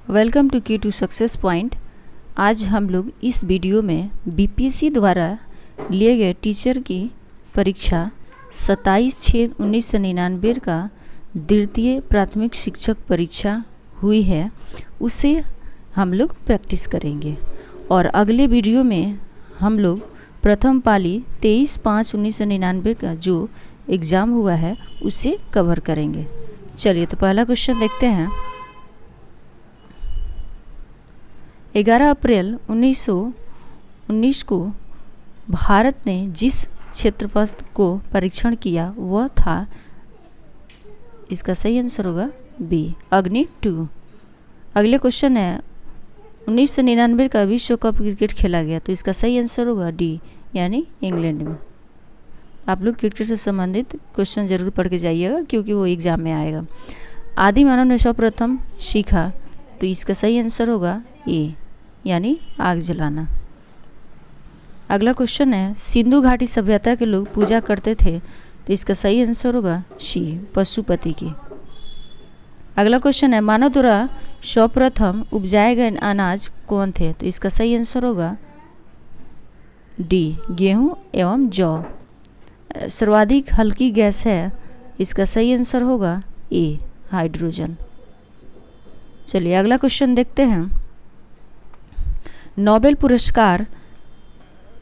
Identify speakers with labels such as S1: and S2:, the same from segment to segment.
S1: Welcome to की to success point. आज हम लोग इस वीडियो में बीपीएससी द्वारा लिए गए टीचर की परीक्षा 27/6/1999 का द्वितीय प्राथमिक शिक्षक परीक्षा हुई है, उसे हम लोग प्रैक्टिस करेंगे। और अगले वीडियो में हम लोग प्रथम पाली 23/5/1999 का जो एग्ज़ाम हुआ है उसे कवर करेंगे। चलिए तो पहला क्वेश्चन देखते हैं। 11 अप्रैल 1919 को भारत ने जिस क्षेत्रफल को परीक्षण किया वह था, इसका सही आंसर होगा बी, अग्नि 2। अगले क्वेश्चन है 1999 का विश्व कप क्रिकेट खेला गया, तो इसका सही आंसर होगा डी, यानी इंग्लैंड में। आप लोग क्रिकेट से संबंधित क्वेश्चन जरूर पढ़ के जाइएगा क्योंकि वो एग्जाम में आएगा। आदि मानव ने सर्वप्रथम सीखा, तो इसका सही आंसर होगा ए, यानी आग जलाना। अगला क्वेश्चन है सिंधु घाटी सभ्यता के लोग पूजा करते थे, तो इसका सही आंसर होगा सी, पशुपति की। अगला क्वेश्चन है मानव द्वारा सर्वप्रथम उपजाए गए अनाज कौन थे, तो इसका सही आंसर होगा डी, गेहूं एवं जौ। सर्वाधिक हल्की गैस है, इसका सही आंसर होगा ए, हाइड्रोजन। चलिए अगला क्वेश्चन देखते हैं। नोबेल पुरस्कार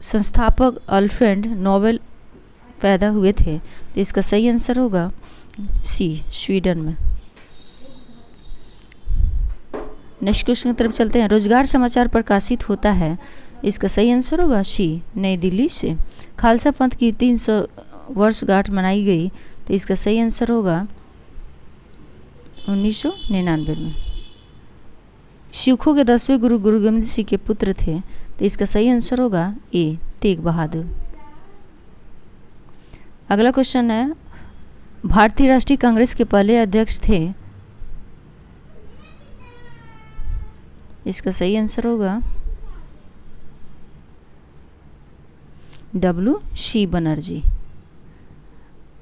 S1: संस्थापक अल्फ्रेड नोबेल पैदा हुए थे, तो इसका सही आंसर होगा सी, स्वीडन में। नेक्स्ट क्वेश्चन की तरफ चलते हैं। रोजगार समाचार प्रकाशित होता है, इसका सही आंसर होगा सी, नई दिल्ली से। खालसा पंथ की 300 वर्षगांठ मनाई गई, तो इसका सही आंसर होगा 1999 में। सिखों के 10वें गुरु गुरु गोविंद सिंह के पुत्र थे, तो इसका सही आंसर होगा ए, तेग बहादुर। अगला क्वेश्चन है भारतीय राष्ट्रीय कांग्रेस के पहले अध्यक्ष थे, इसका सही आंसर होगा W.C. बनर्जी।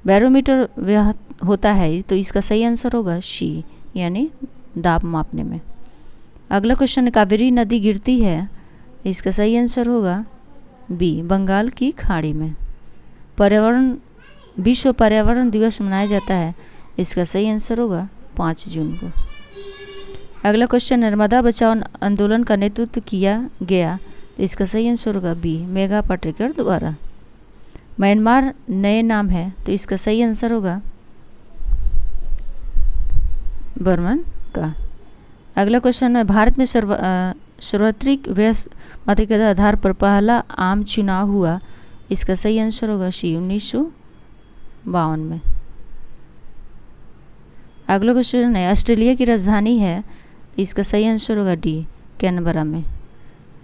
S1: बैरोमीटर वह होता है, तो इसका सही आंसर होगा सी, यानी दाब मापने में। अगला क्वेश्चन, कावेरी नदी गिरती है, इसका सही आंसर होगा बी, बंगाल की खाड़ी में। विश्व पर्यावरण दिवस मनाया जाता है, इसका सही आंसर होगा 5 जून को। अगला क्वेश्चन, नर्मदा बचाओ आंदोलन का नेतृत्व किया गया, तो इसका सही आंसर होगा बी, मेघा पाटेकर द्वारा। म्यांमार नए नाम है, तो इसका सही आंसर होगा बर्मन का। अगला क्वेश्चन है भारत में सर्वत्रिक मत के आधार पर पहला आम चुनाव हुआ, इसका सही आंसर होगा सी, 1952 में। अगला क्वेश्चन है ऑस्ट्रेलिया की राजधानी है, इसका सही आंसर होगा डी, कैनबरा में।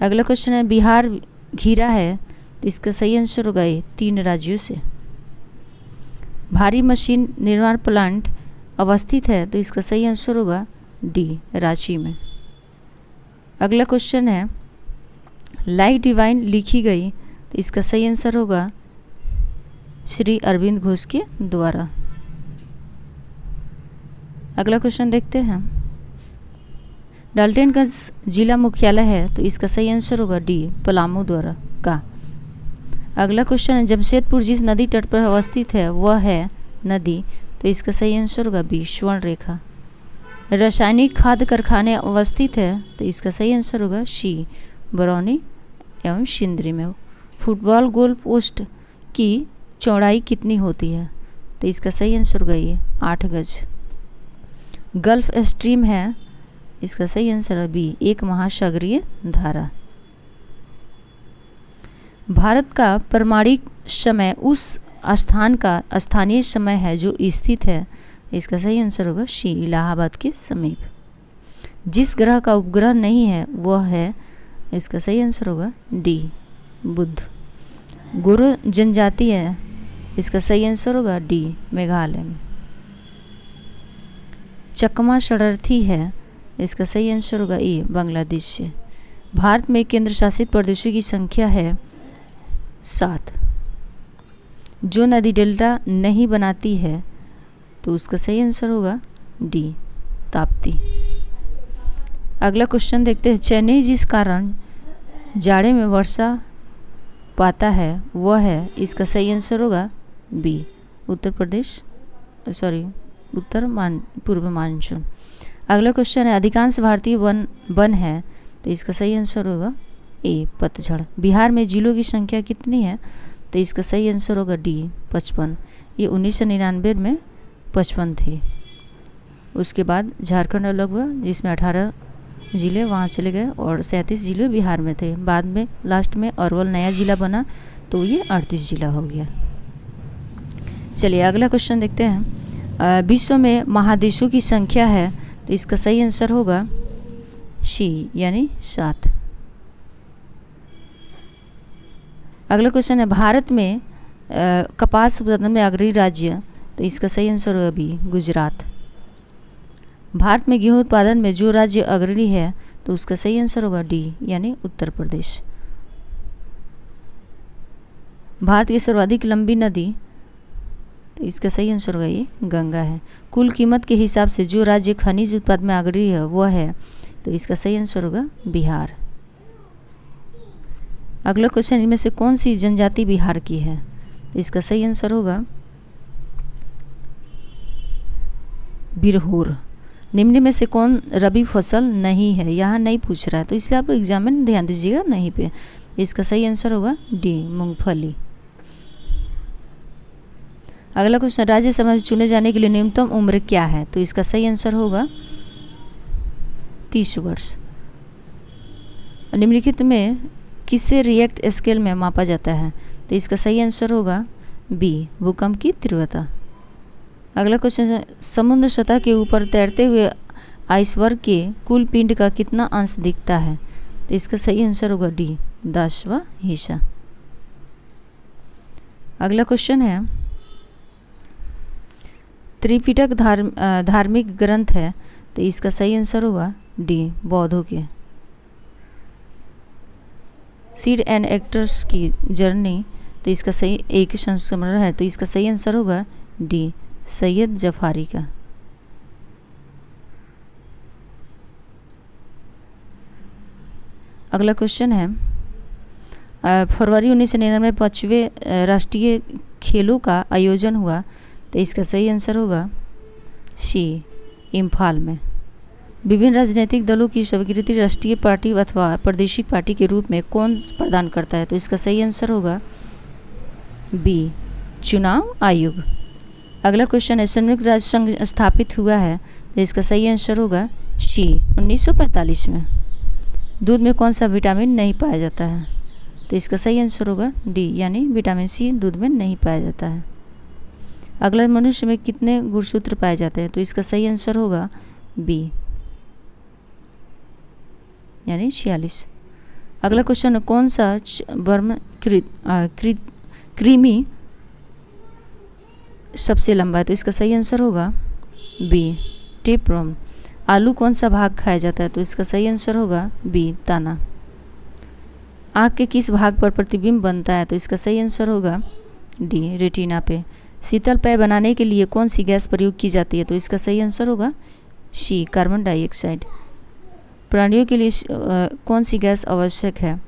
S1: अगला क्वेश्चन है बिहार घिरा है, तो इसका सही आंसर होगा ए, 3 राज्यों से। भारी मशीन निर्माण प्लांट अवस्थित है, तो इसका सही आंसर होगा डी, रांची में। अगला क्वेश्चन है लाइफ डिवाइन लिखी गई, तो इसका सही आंसर होगा श्री अरविंद घोष के द्वारा। अगला क्वेश्चन देखते हैं। डाल्टनगंज जिला मुख्यालय है, तो इसका सही आंसर होगा डी, पलामू द्वारा का। अगला क्वेश्चन है जमशेदपुर जिस नदी तट पर अवस्थित है वह है नदी, तो इसका सही आंसर होगा बी, स्वर्ण रेखा। रासायनिक खाद्य कारखाने अवस्थित है, तो इसका सही आंसर होगा सी, बरौनी एवं सिंदरी में। फुटबॉल गोल पोस्ट की चौड़ाई कितनी होती है, तो इसका सही आंसर होगा ये 8 गज। गल्फ स्ट्रीम है, इसका सही आंसर है बी, एक महासागरीय धारा। भारत का प्रमाणिक समय उस स्थान का स्थानीय समय है जो स्थित है, इसका सही आंसर होगा सी, इलाहाबाद के समीप। जिस ग्रह का उपग्रह नहीं है वह है, इसका सही आंसर होगा डी, बुध। गुरु जनजाति है, इसका सही आंसर होगा डी, मेघालय में। चकमा शरणार्थी है, इसका सही आंसर होगा ए, बांग्लादेश से। भारत में केंद्र शासित प्रदेशों की संख्या है 7। जो नदी डेल्टा नहीं बनाती है, तो उसका सही आंसर होगा डी, ताप्ती। अगला क्वेश्चन देखते हैं। चेन्नई जिस कारण जाड़े में वर्षा पाता है वह है, इसका सही आंसर होगा बी उत्तर प्रदेश, पूर्व मानसून। अगला क्वेश्चन है अधिकांश भारतीय वन है, तो इसका सही आंसर होगा ए पतझड़। बिहार में जिलों की संख्या कितनी है, तो इसका सही आंसर होगा डी 55। ये 1999 में 55 थे। उसके बाद झारखंड अलग हुआ जिसमें 18 ज़िले वहाँ चले गए और 37 ज़िले बिहार में थे। बाद में लास्ट में अरवल नया ज़िला बना तो ये 38 ज़िला हो गया। चलिए अगला क्वेश्चन देखते हैं। विश्व में महादेशों की संख्या है, तो इसका सही आंसर होगा सी यानी 7। अगला क्वेश्चन है भारत में कपास उत्पादन में अग्रणी राज्य, तो इसका सही आंसर होगा बी गुजरात। भारत में गेहूं उत्पादन में जो राज्य अग्रणी है, तो उसका सही आंसर होगा डी यानी उत्तर प्रदेश। भारत की सर्वाधिक लंबी नदी, तो इसका सही आंसर होगा ये गंगा है। कुल कीमत के हिसाब से जो राज्य खनिज उत्पादन में अग्रणी है वह है, तो इसका सही आंसर होगा बिहार। अगला क्वेश्चन इनमें से कौन सी जनजाति बिहार की है, तो इसका सही आंसर होगा बिरहोर। निम्न में से कौन रबी फसल नहीं है, यहाँ नहीं पूछ रहा है, तो इसलिए आप एग्जाम में ध्यान दीजिएगा नहीं पे। इसका सही आंसर होगा डी मूंगफली। अगला क्वेश्चन राज्यसभा में चुने जाने के लिए न्यूनतम उम्र क्या है, तो इसका सही आंसर होगा 30 वर्ष। निम्नलिखित में किसे रिएक्ट स्केल में मापा जाता है, तो इसका सही आंसर होगा बी भूकंप की तीव्रता। अगला क्वेश्चन है समुद्र सतह के ऊपर तैरते हुए आइसबर्ग के कुल पिंड का कितना अंश दिखता है, तो इसका सही आंसर होगा डी 10वां हिस्सा। अगला क्वेश्चन है त्रिपिटक धार्मिक ग्रंथ है, तो इसका सही आंसर होगा डी बौद्धों के। सीड एंड एक्टर्स की जर्नी, तो इसका सही एक संस्मरण है, तो इसका सही आंसर होगा डी सैयद जफारी का। अगला क्वेश्चन है फरवरी 1999 में 5वें राष्ट्रीय खेलों का आयोजन हुआ, तो इसका सही आंसर होगा सी इम्फाल में। विभिन्न राजनीतिक दलों की स्वीकृति राष्ट्रीय पार्टी अथवा प्रादेशिक पार्टी के रूप में कौन प्रदान करता है, तो इसका सही आंसर होगा बी चुनाव आयोग। अगला क्वेश्चन है संयुक्त राज्य संघ स्थापित हुआ है, तो इसका सही आंसर होगा सी 1945 में। दूध में कौन सा विटामिन नहीं पाया जाता है, तो इसका सही आंसर होगा डी यानी विटामिन सी दूध में नहीं पाया जाता है। अगला मनुष्य में कितने गुणसूत्र पाए जाते हैं, तो इसका सही आंसर होगा बी यानी 46। अगला क्वेश्चन है कौन सा वर्म कृमि सबसे लंबा है, तो इसका सही आंसर होगा बी टेपवर्म। आलू कौन सा भाग खाया जाता है, तो इसका सही आंसर होगा बी दाना। आँख के किस भाग पर प्रतिबिंब बनता है, तो इसका सही आंसर होगा डी रेटिना पे। शीतल पेय बनाने के लिए कौन सी गैस प्रयोग की जाती है, तो इसका सही आंसर होगा सी कार्बन डाइऑक्साइड। प्राणियों के लिए कौन सी गैस आवश्यक है,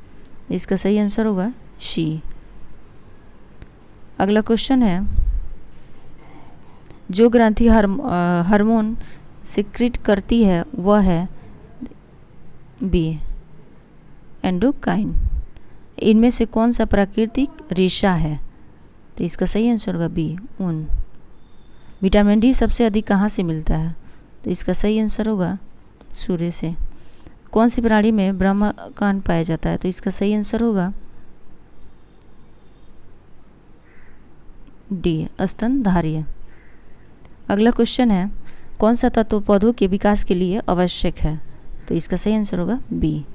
S1: इसका सही आंसर होगा सी। अगला क्वेश्चन है जो ग्रंथि हार्मोन सिक्रीट करती है वह है बी एंडोक्राइन। इनमें से कौन सा प्राकृतिक रेशा है, तो इसका सही आंसर होगा बी ऊन। विटामिन डी सबसे अधिक कहाँ से मिलता है, तो इसका सही आंसर होगा सूर्य से। कौन सी प्राणी में ब्रह्मकांड पाया जाता है, तो इसका सही आंसर होगा डी स्तनधारी। अगला क्वेश्चन है कौन सा तत्व पौधों के विकास के लिए आवश्यक है, तो इसका सही आंसर होगा बी।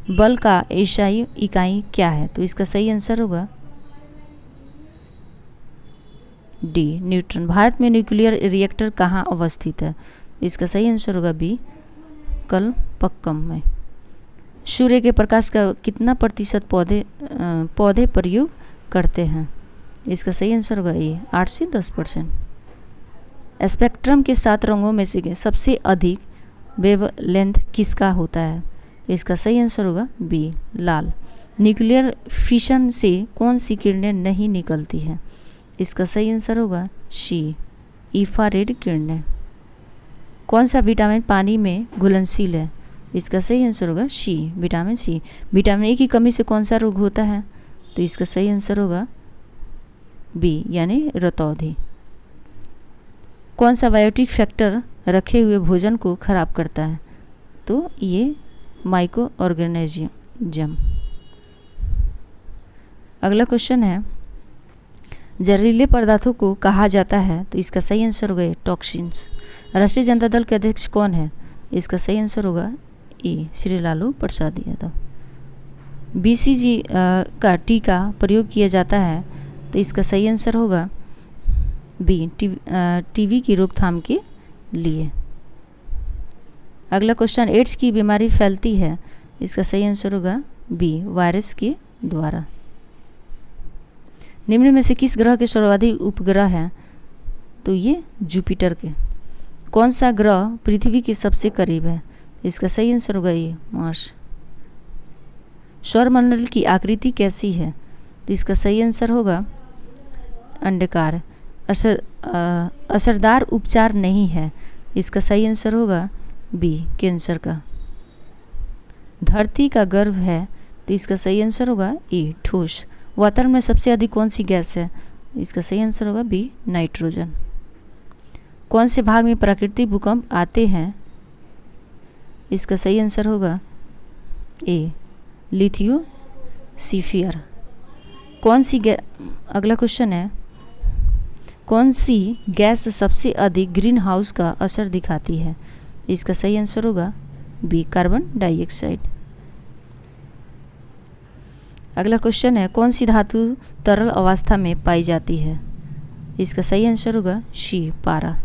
S1: बल का एसआई इकाई क्या है, तो इसका सही आंसर होगा डी न्यूट्रॉन। भारत में न्यूक्लियर रिएक्टर कहाँ अवस्थित है, इसका सही आंसर होगा बी कलपक्कम में। सूर्य के प्रकाश का कितना प्रतिशत पौधे प्रयोग करते हैं, इसका सही आंसर होगा ए 8 से 10%। स्पेक्ट्रम के 7 रंगों में से सबसे अधिक वेवलेंथ किसका होता है? इसका सही आंसर होगा बी, लाल। न्यूक्लियर फिशन से कौन सी किरणें नहीं निकलती हैं? इसका सही आंसर होगा सी, इंफ्रारेड किरणें। कौन सा विटामिन पानी में घुलनशील है? इसका सही आंसर होगा सी, विटामिन सी। विटामिन ए की कमी से कौन सा रोग होता है? तो इसका सही आंसर होगा बी, यानी रतौंधी। कौन सा बायोटिक फैक्टर रखे हुए भोजन को खराब करता है? तो ये माइक्रो ऑर्गेनिज्म। अगला क्वेश्चन है, जहरीले पदार्थों को कहा जाता है? तो इसका सही आंसर होगा टॉक्सिन्स। राष्ट्रीय जनता दल के अध्यक्ष कौन है? इसका सही आंसर होगा ए, श्री लालू प्रसाद यादव। BCG का टीका प्रयोग किया जाता है? तो इसका सही आंसर होगा बी, टीबी की रोकथाम के लिए। अगला क्वेश्चन, एड्स की बीमारी फैलती है? इसका सही आंसर होगा बी, वायरस के द्वारा। निम्न में से किस ग्रह के सर्वाधिक उपग्रह हैं? तो ये जुपिटर के। कौन सा ग्रह पृथ्वी के सबसे करीब है? इसका सही आंसर होगा ये, मार्स। सौरमंडल की आकृति कैसी है? तो इसका सही आंसर होगा अंडाकार। असरदार उपचार नहीं है? इसका सही आंसर होगा बी, कैंसर का। धरती का गर्भ है? तो इसका सही आंसर होगा ए, ठोस। वातावरण में सबसे अधिक कौन सी गैस है? इसका सही आंसर होगा बी, नाइट्रोजन। कौन से भाग में प्राकृतिक भूकंप आते हैं? इसका सही आंसर होगा ए, लिथियोस्फीयर। अगला क्वेश्चन है, कौन सी गैस सबसे अधिक ग्रीन हाउस का असर दिखाती है? इसका सही आंसर होगा बी, कार्बन डाइऑक्साइड। अगला क्वेश्चन है, कौन सी धातु तरल अवस्था में पाई जाती है? इसका सही आंसर होगा सी, पारा।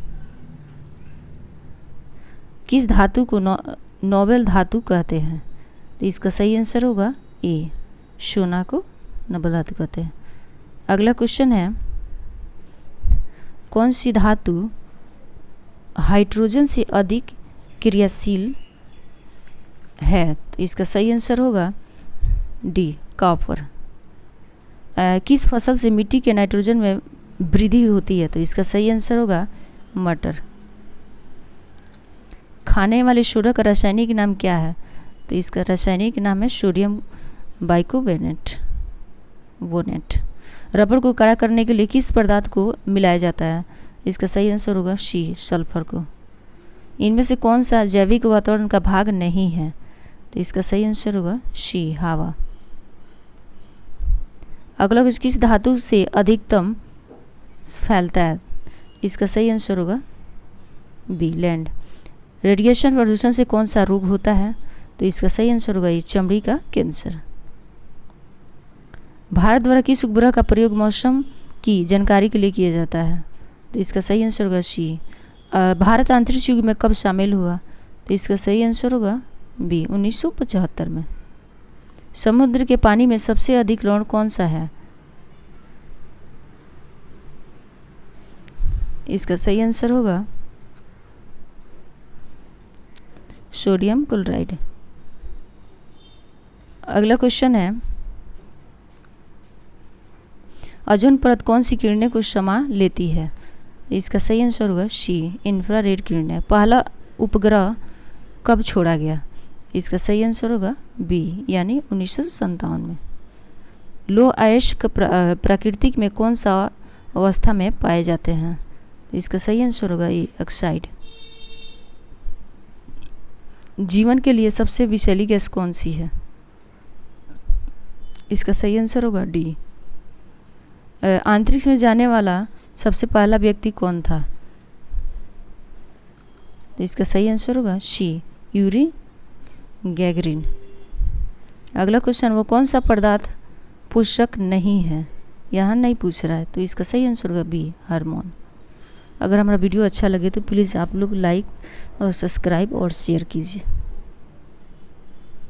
S1: किस धातु को नोबेल धातु कहते हैं? तो इसका सही आंसर होगा ए, सोना को नोबेल धातु कहते हैं। अगला क्वेश्चन है, कौन सी धातु हाइड्रोजन से अधिक क्रियाशील है? तो इसका सही आंसर होगा डी, कॉपर। किस फसल से मिट्टी के नाइट्रोजन में वृद्धि होती है? तो इसका सही आंसर होगा मटर। खाने वाले सोडा का रासायनिक नाम क्या है? तो इसका रासायनिक नाम है सोडियम बाइकार्बोनेट। रबर को कड़ा करने के लिए किस पदार्थ को मिलाया जाता है? इसका सही आंसर होगा सी, सल्फर को। इनमें से कौन सा जैविक वातावरण का भाग नहीं है? तो इसका सही आंसर होगा सी, हवा। अगला किस धातु से अधिकतम फैलता है? इसका सही आंसर होगा बी, लैंड। रेडिएशन प्रदूषण से कौन सा रोग होता है? तो इसका सही आंसर होगा ये, चमड़ी का कैंसर। भारत द्वारा किस उपग्रह का प्रयोग मौसम की जानकारी के लिए किया जाता है? तो इसका सही आंसर होगा सी। भारत अंतरिक्ष युग में कब शामिल हुआ? तो इसका सही आंसर होगा बी, 1975 में। समुद्र के पानी में सबसे अधिक लवण कौन सा है? इसका सही आंसर होगा सोडियम क्लोराइड। अगला क्वेश्चन है, ओजोन परत कौन सी किरणें को समा लेती है? इसका सही आंसर होगा सी, इंफ्रारेड किरणें। पहला उपग्रह कब छोड़ा गया? इसका सही आंसर होगा बी, यानी 1957 में। लौह अयस्क प्राकृतिक में कौन सा अवस्था में पाए जाते हैं? इसका सही आंसर होगा ए, ऑक्साइड। जीवन के लिए सबसे विषैली गैस कौन सी है? इसका सही आंसर होगा डी। अंतरिक्ष में जाने वाला सबसे पहला व्यक्ति कौन था? तो इसका सही आंसर होगा सी, यूरी गैगरिन। अगला क्वेश्चन, वो कौन सा पदार्थ पोषक नहीं है? यहाँ नहीं पूछ रहा है, तो इसका सही आंसर होगा बी, हार्मोन। अगर हमारा वीडियो अच्छा लगे तो प्लीज़ आप लोग लाइक और सब्सक्राइब और शेयर कीजिए।